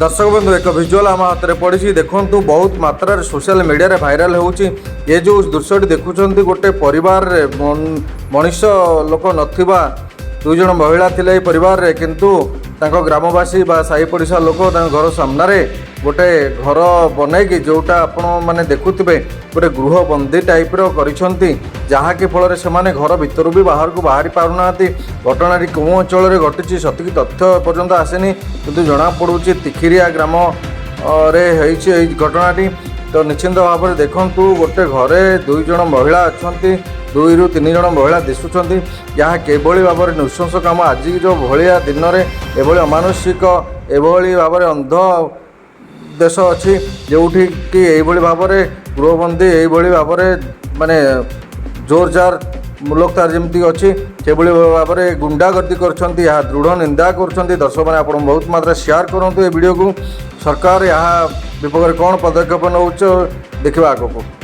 दर्शक बंधु एक विजुअल आम हाथ में पड़ी देखूँ बहुत मात्रा सोशल मीडिया भाइराल होची ये जो दृश्यटी देखुं गोटे परिवार मनीष लोक नथिबा दुई जन महिला थिले परिवार रे किंतु तांको ग्रामवासी बा साई पड़िशा लोक घर सामने गोटे घर बनईकि जोटा आपण मैंने देखुवे गोटे गृहबंदी टाइप करिसेंती जहाँकि फल से घर भितर भी बाहर को बाहरी पारना घटना कौ अंचल घटी सतिक तथ्य पर्यंत आसेनी किंतु जना पड़ूँ तिखिरिया ग्राम रे घटनाटी तो निश्चिंत भाव में देखूँ गोटे घरे दुई जन महिला अच्छा 2 ରୁ 3 जन महिला दिशुंट जहाँ किभली भाव में नृशंस कम आज जो भाया दिन में एभली अमानुषिक एभली भाव में अंध देश अच्छी जो कि भाव में गृहबंदी यही भाव में माने जोरजार मुलकतार जमी अच्छी से भाव में गुंडागर्दी कर दृढ़ निंदा कर दर्शक मैंने आप बहुत मात्रा शेयर करूँ ये वीडियो को सरकार यहाँ विपक्ष कौन पदक्षेप नौ देखा आगे को।